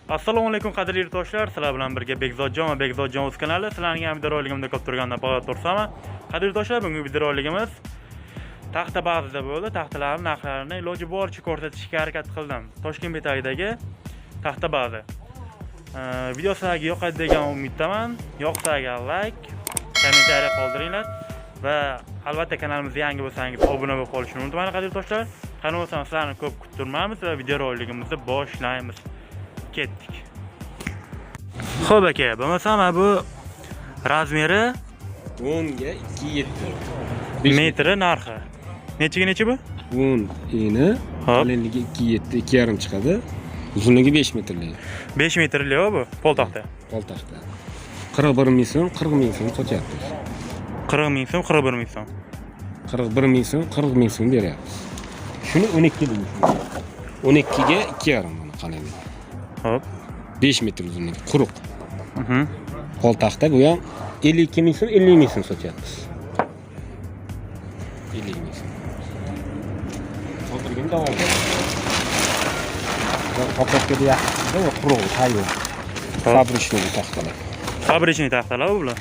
Assalomu alaykum qadrli yurtdoshlar. Sizlar bilan birga Bekzodjon va Bekzodjon o'z kanali. Sizlarning ham videoroligimda ko'p turgandan bog'lab tursaman. Qadrli yurtdoshlar, bugungi videoroligimiz taxta bazada bo'ldi. Taxtalarning narxlarini iloji boricha ko'rsatishga harakat qildim. Toshkent betagidagi taxta baza. Video sizlarga yoqadi degan umiddaman. Yoqsa agar like, kommentariya qoldiringlar va albatta kanalimizga yangi bo'lsangiz obuna bo'lib qolishni unutmanglar qadrli yurtdoshlar. Qani bo'lsam sizlarni ko'p kuttirmaymiz va videoroligimizni boshlaymiz. Ketdik. Xo'p aka, bo'lmasam bu razmeri 10 ga 2.7 metri narxi. Necha bu? 10 eni, qalinligi 2.7, 2.5 chiqadi. Uzunligi 5 metrlik. 5 metrlik bu, pol taxta. Pol taxta. 41 ming so'm, 40 ming so'm sotyapmiz. 40 ming so'm, 41 ming so'm. 41 ming so'm, 40 ming so'm beryapmiz. Shuni 12 deymiz. 12 ga 2.5 mana qalinligi. Hop. 5 metr uzunligi, quruq. Pol taxta bu ham 52 ming so'm, 50 ming so'm sotyapmiz. 50 ming so'm. Sotilgan davom etadi. Toplatga yaxshi, va quruq, tayyor. Fabrichniy taxtalar. Fabrichniy taxtalar bular.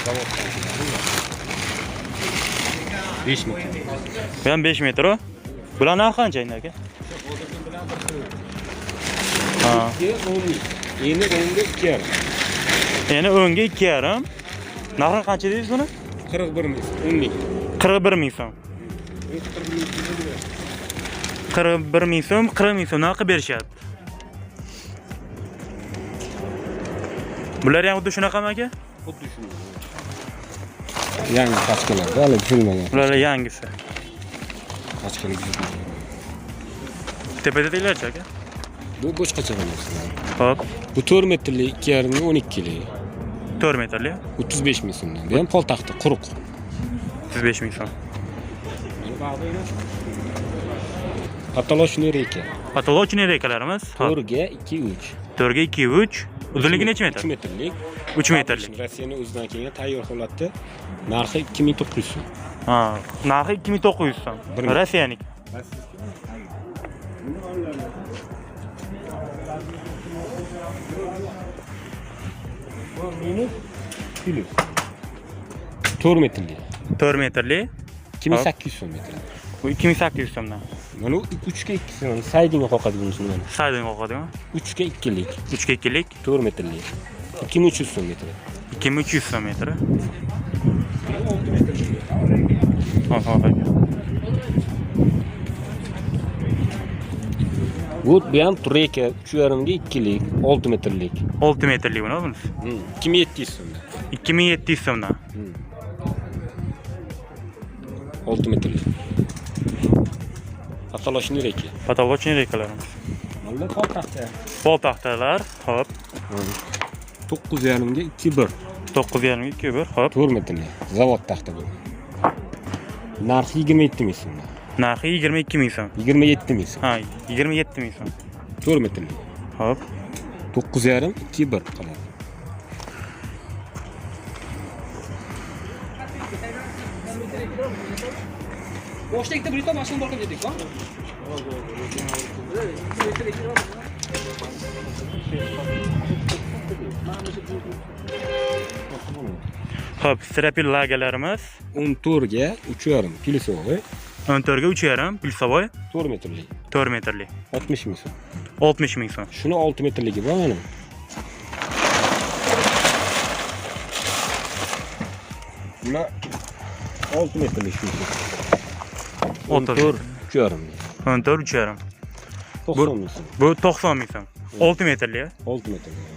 Zavoddan keladi. 5 metr. Bu ham 5 metr o. Bular narxi qancha endi aka? Ha. Endi 10 ga 2.5. Ya'ni 10 ga 2.5. Narxi qancha deysiz buni? 41 ming, 10 ming. 41 ming so'm. 41 ming so'm, 40 ming so'm narxi berishyapti. Bular ham xuddi shunaqami aka? Xuddi shunday. Yangi paskalar, hali tuzilmagan. Bular yangisi. Paskalar. Tepada-tegilarchi aka? Bu boshqacha narsalar. Hop. Bu 4 metrli, 2.5 ga 12 kg. 4 metrli. 35 ming so'mdan. Bu ham pol taxta, quruq. 35 ming so'm. Patolochniy reka. Patolochniy rekalarimiz 4 ga 2.3. 4 ga 2.3. Uzunligi necha metr? 3 metrlik. 3 metrlik. Rossiyaning o'zidan kelgan tayyor holatda narxi 2900 so'm. Ha, narxi 2900 so'm. Rossiyaniki. Minus plus. 4 metrlik. 4 metrli. 2800 so'm metr. Bu 2800 so'mdan. Mana 3 ga 2 so'm. Saydinga qoqadi bunisi mana. Saydinga qoqadimi? 3 ga 2lik. 3 ga 2lik. 4 metrlik. 2300 so'm metr. 2300 so'm metri. 6 metrlik. Ha. Bu ham reka 3.5 ga 2lik, 6 metrlik. 6 metrlik buni bunisi. 2700 so'mdan. 2700 so'mdan. 6 metrlik. Patolochniy reka. Patolochniy rekalarimiz. Mana pol taxta. Pol taxtalar, hop. 9.5 ga 2.1. 9.5 ga 2.1, hop. 4 metrlik. Zavod taxta bu. Narxi 27 ming so'm. Narxi 22 ming so'm. 27 ming so'm. Ha, 27 ming so'm. 4 metrlik. Hop. 9.5 2.1 qoladi. Boshlikda bir tom mashina bor qilib dedik-ku. Hop, strapil lagalarimiz 14 ga 3.5 plyusovый. 14 ga 3.5 plyusovый. 4 metrlik. 4 metrlik. 60 ming so'm. 60 ming so'm. Shuni 6 metrligi bor mana. Buna 6 metrlik shu. 14 3.5. 14 3.5. 90 ming so'm. Bu 90 ming so'm. 6 metrlik. 6 metrlik.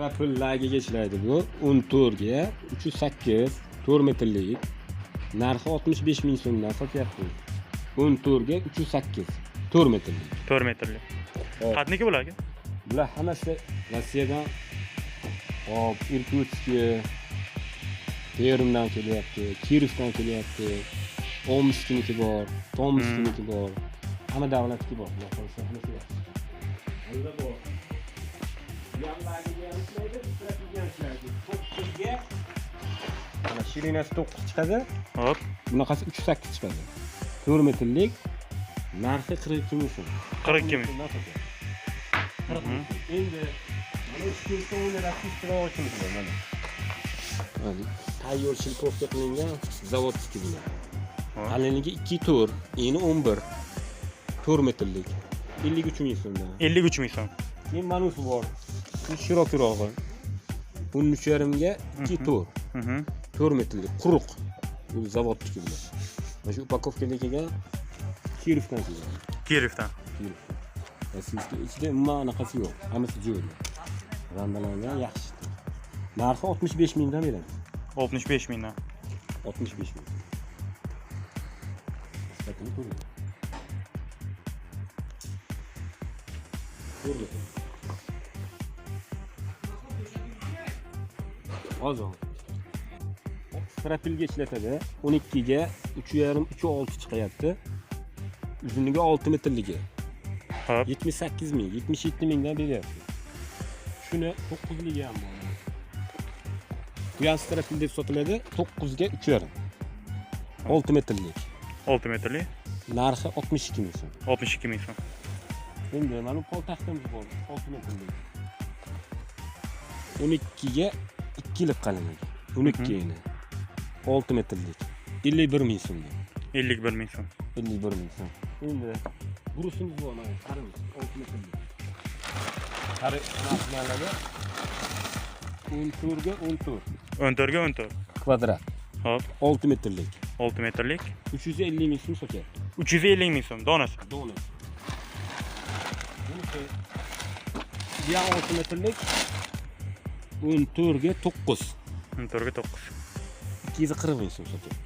Rapil lagiga ishlaydi bu. 14 ga 308, 4 metrlik. Narxi 65 ming so'mdan sotyapmiz. 14 ga 308, 4 metrlik. 4 metrlik. Qatniki bular aka? Bular hammasi Rossiyadan, hop, Irkutskka, Permdan kelyapti, Kirovdan kelyapti, Omskniki bor, Tomskniki bor. Hamma davlatniki bor. Bular qolsa hammasi bor. Albatta bor. Yanlarga ishlaydi, strategiya ishlaydi. 9 ga mana shirinasi 9 chiqadi. Hop. Bunaqasi 308 chiqadi. 4 metrlik. Narxi 42 ming so'm. 42 ming. so'mdan sotyapmiz. 40 ming so'm. Endi mana ishkentda o'ynatib ochimiz bor mana. Mana tayyor shilkovka qilingan zavodskiy bilan. Qalinligi 2 tur, eni 11. 4 metrlik. 53 ming so'mdan. 53 ming so'm. Keyin manusi bor. Bu shirokirog'i. 13,5 ga 2 tur. 4 metrlik quruq. Bu zavodniki bilan. Mana shu upakovkada kelgan Kirovdan kelgan. Kirovdan. Rossiyskiy ichida umuman anaqasi yo'q. Hammasi jo'ra. Randalangan yaxshi. Narxi 65 mingdan beramiz. 65 mingdan. 65 ming. Sifatini ko'ring. Ko'rdi. Ozon. Strapilga ishlatadi. 12 ga 3,5 3,6 chiqyapti. Uzunligi 6 metrligi. Hop. 78 ming, 77 mingdan beryapti. Shuni 9 liga ham bor. Bu ham strapil deb sotiladi. 9 ga 3,5. 6 metrlik. 6 metrlik. Narxi 62 ming so'm. 62 ming so'm. Endi mana bu poytaxtimiz bor. 6 metrlik. 12 ga 2 lik qalinligi. 12 eni. 6 metrlik. 51 ming so'm. 51 ming so'm. 51 ming so'm. Endi burusimiz bor mana qaramiz 6 metrlik. Qari narxlarga 14 ga 14. 14 ga 14. Kvadrat. Hop. 6 metrlik. 6 metrlik. 350 ming so'm sotyapti. 350 ming so'm donasi. Donasi. Bunisi bu ham 6 metrlik. 14 ga 9. 14 ga 9. 240 ming so'm sotyapti.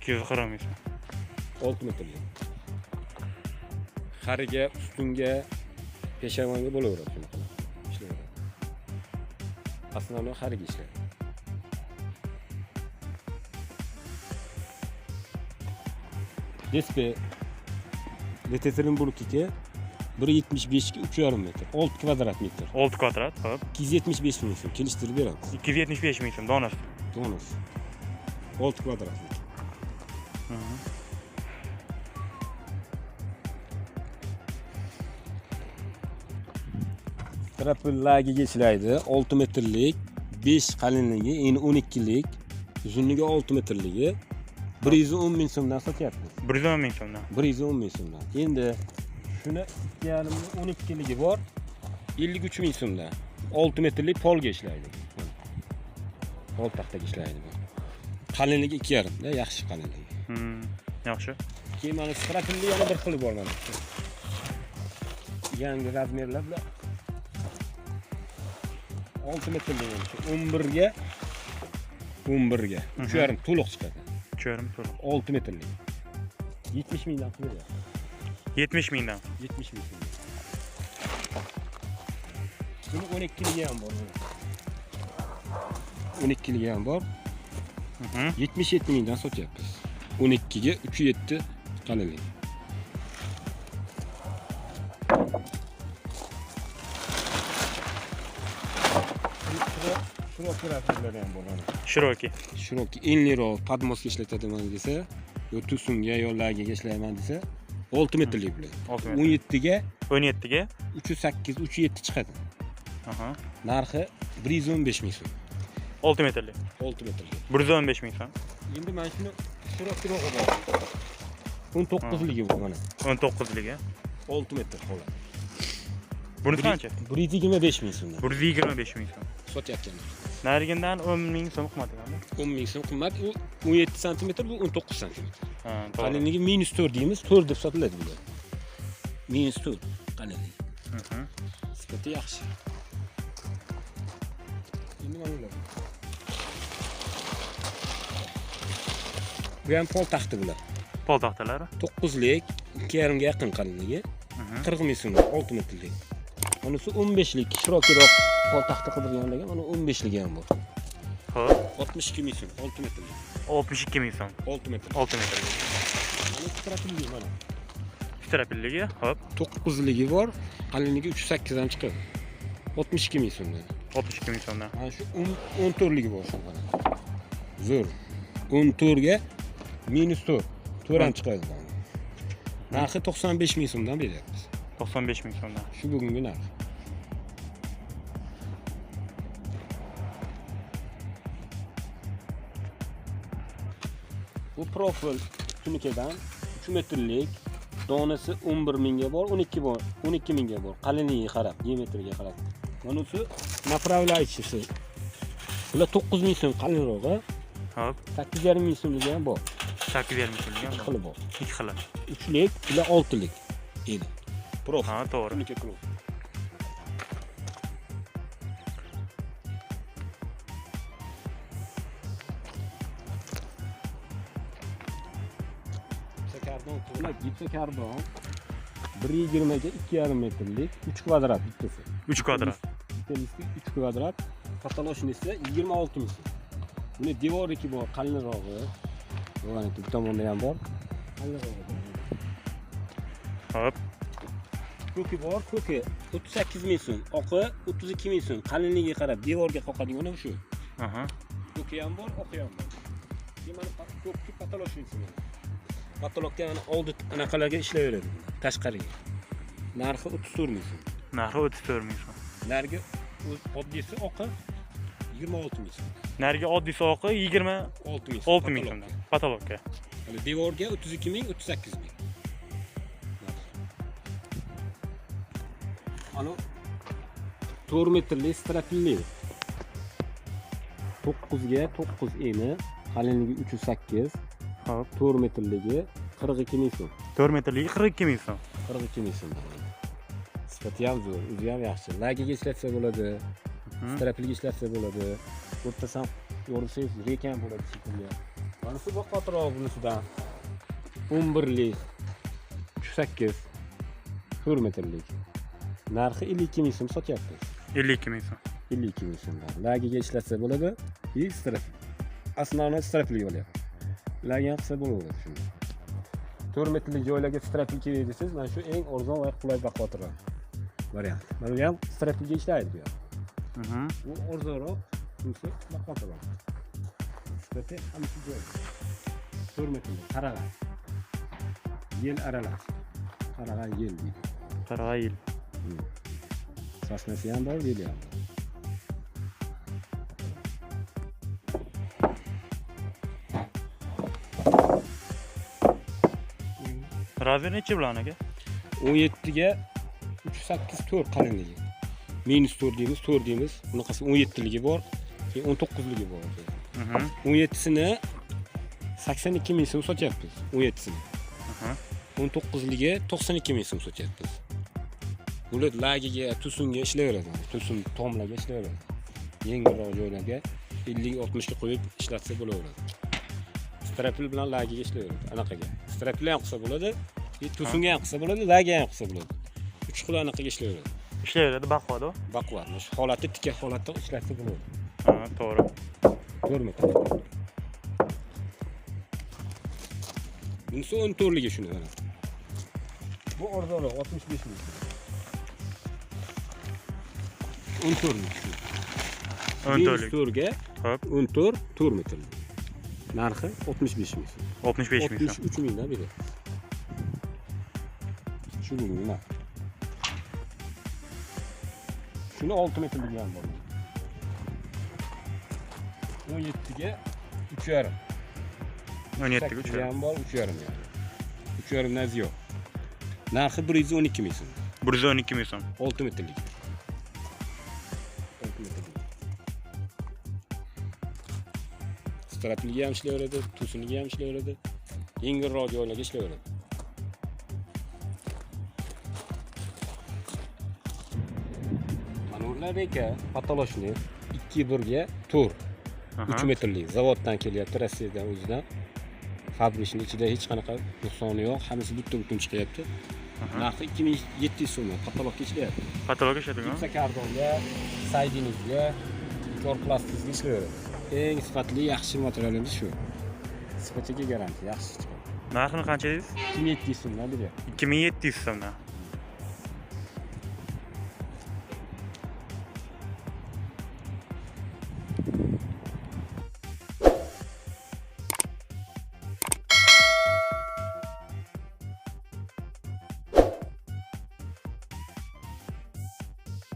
240 ming so'm. 6 metrlik. Xariga, ustunga, peshavonga bo'laveradi shunaqa. Ishlaydi. Aslida xariga ishlaydi. Despe Yekaterinburgga 1,75 ga 3,5 metr. 6 kvadrat metr. 6 kvadrat, hop. 275 ming so'm kelishtirib beramiz. 275 ming so'm donasi. Donasi. 6 kvadrat metr. Trapillagiga ishlaydi. 6 metrlik, 5 qalinligi, eni 12 lik, uzunligi 6 metrligi 110 ming so'mdan sotyapti. 110 ming so'mdan. 110 ming so'mdan. Endi shuni 2,5 12 ligi bor. 53 ming so'mdan. 6 metrlik polga ishlaydi. Pol taxtaga ishlaydi bu. Qalinligi 2,5 da, yaxshi qalinligi. Yaxshi. Keyin mana strapilli yana bir xili bor mana. Yangi razmerlar bilan 6 metrlik 11 ga 3,5 to'liq chiqadi. 3,5 to'liq. 6 metrlik. 70 mingdan qilyapti. 70 mingdan. 70 ming. Buni 12 ligi ham bor. 12 ligi ham bor. 77 mingdan sotyapmiz. 12 ga 3,7 qalinlik. Shiroki. Shiroki enliroq podmoska ishlatadigan desa, yo tusunga yo lagiga ishlayman desa, 6 metrlik bilan. 17 ga 3,8 3,7 chiqadi. Narxi 115 ming so'm. 6 metrlik. 6 metrlik. 115 ming so'm. Endi mana shuni shiroqroq bor. 19 ligi bu mana. 19 ligi. 6 metr xola. Bunisi qancha? 125 ming so'm. 125 ming so'm. Sotyaptilar. Narigindan 10 ming so'm qimmat ekan. 10 ming so'm qimmat. U 17 sm, bu 19 sm. Ha, to'g'ri. Qalinligi -4 deymiz, 4 deb sotiladi bular. -4 qalinligi. Sifati yaxshi. Endi mana ular. Bu ham pol taxti bular. Pol taxtalari. 9 lik, 2,5 ga yaqin qalinligi. 40 ming so'm, 6 metrlik. Bunisi 15 lik, shirokiroq pol taxti qidirganlarga mana 15 ligi ham bor. Xo'p, 62 ming so'm, 6 metrlik. 62 ming so'm. 6 metr. 6 metrlik. Mana strapilli mana. Strapilligi, xo'p. 9 ligi bor, qalinligi 3,8 dan chiqadi. 62 ming so'mdan. 62 ming so'mdan. Mana shu 14 ligi bor shunqa. Zo'r. 14 ga -4. 4 ham chiqadi. Narxi 95 ming so'mdan beryapmiz. 95 ming so'mdan. Shu bugungi narx. Bu profil tunikadan 3 metrlik, donasi 11 mingga bor, 12 mingga bor. Qalinligiga qarab, diametriga qarab. Bunisi направляющийsi. Bular 9 ming so'm qalinrog'i, Hop, 8,5 ming so'mligi ham bor. 8,5 ming so'mdan Xili bor. 2 xili. 3lik, bular 6lik edi. Profil. Ha, to'g'ri. Tunika profil. Gipsokarbon 1,20 ga 2,5 metrlik 3 kvadrat bittasi. 3 kvadrat. Bittasi 3 kvadrat. Patoloshni esa 26 ming. Buni devoriki bor, qalinrog'i. Mana bu tomonda ham bor. Qalinrog'i. Hop, Ko'ki bor, ko'ki 38 ming so'm, oqi 32 ming so'm. Qalinligiga qarab devorga qoqadigan mana shu. aha. Ko'ki ham bor, oqi ham bor. Mana ko'ki patoloshnisi. Patologga ana oldi anaqalarga ishlayveradi. Tashqariga. Narxi 34 ming so'm. Narxi 34 ming so'm. Narga oddiysi oqi 26 ming so'm. Narigi oddiy soqi 26 ming 26 ming so'mdan. Patologga. Hali devorga 32 ming, 38 ming. Ana 4 metrli strapilli. 9 ga 9 eni, qalinligi 308, Hop, 4 metrligi 42 ming so'm. 4 metrligi 42 ming so'm. 42 ming so'm. Sifati ham zo'r, o'zi ham yaxshi. Lagiga ishlatsa bo'ladi, strapilga ishlatsa bo'ladi. O'rtasan yo'rsangiz rekan bo'ladi shekilli. Mana shu boqotiroq bunisidan 11lik 308 4 metrlik. Narxi 52 ming so'm sotyapmiz. 52 ming so'm. 52 ming so'mdan. Lagiga ishlatsa bo'ladi, и strap. Основной strapli bo'lyapti. Lagi ham qilsa bo'laveradi shunda. 4 metrlik joylarga strapli kerak desangiz, mana shu eng arzon va qulay baqotiroq variant. Mana bu ham strapliga ishlaydi bu ham. Bu arzonroq, bunisi baqotiroq. Strapi ham shu joy. 4 metrlik qarag'ay. Yel aralash. Qarag'ay yel deydi. Qarag'ay yil. Sosnasi ham bor, yeli ham bor. Razmer necha bilan aka? 17 ga 308 4 qalinligi. Minus 4 deymiz, 4 deymiz. Bunaqasi 17ligi bor, 19ligi bor. 17sini 82 ming so'm sotyapmiz. 17sini. 19ligi 92 ming so'm sotyapmiz. Bular lagiga, tusunga ishlayveradi. Tusun tomlarga ishlayveradi. Yengilroq joylarga 50-60 ga qo'yib ishlatsa bo'laveradi. Strapil bilan lagiga ishlayveradi. Anaqaga. Strapil ham qilsa bo'ladi, tusunga ham qilsa bo'ladi, lagiga ham qilsa bo'ladi. 3 xil anaqaga ishlayveradi. Ishlayveradi baquvvat-ku. Baquvvat. Shu holatda tikka holatda ishlatsa bo'ladi. Ha, to'g'ri. Ko'rmaydi. Bunisi 14 ligi shuni mana. Bu arzonroq 65 ming. 14 lik. 14 lik. 14 ga Hop, 14 4 metr. Narxi 65 ming. 65 ming so'm. 63 mingdan beri. Shu nima? Shuni 6 metrlik ham bor. 17 ga 3,5. 17 ga 3. ham bor, 3,5 yani. 3,5 dan ziyod. Narxi 112 ming so'm. 112 ming so'm. 6 metrlik. 6 metrlik. Strapliga ham ishlayveradi, tusuniga ham ishlayveradi. Yengilroq joylarga ishlayveradi. Manular eka patoloshni 2-1 ga 4. 3 metrlik zavoddan kelyapti, Rossiyadan o'zidan. Fabrikning ichida hech qanaqa nuqsoni yo'q, hammasi butun chiqyapti. Narxi 2700 so'm, patologga ishlayapti. Patologga ishlaydigan. Gipsokarbonga, saydinizga, korplastingizga ishlayveradi. Eng sifatli, yaxshi materialimiz shu. Sifatiga garantiya, yaxshi chiqadi. Narxini qancha dedingiz? 2700 so'mdan beryapti. 2700 so'mdan.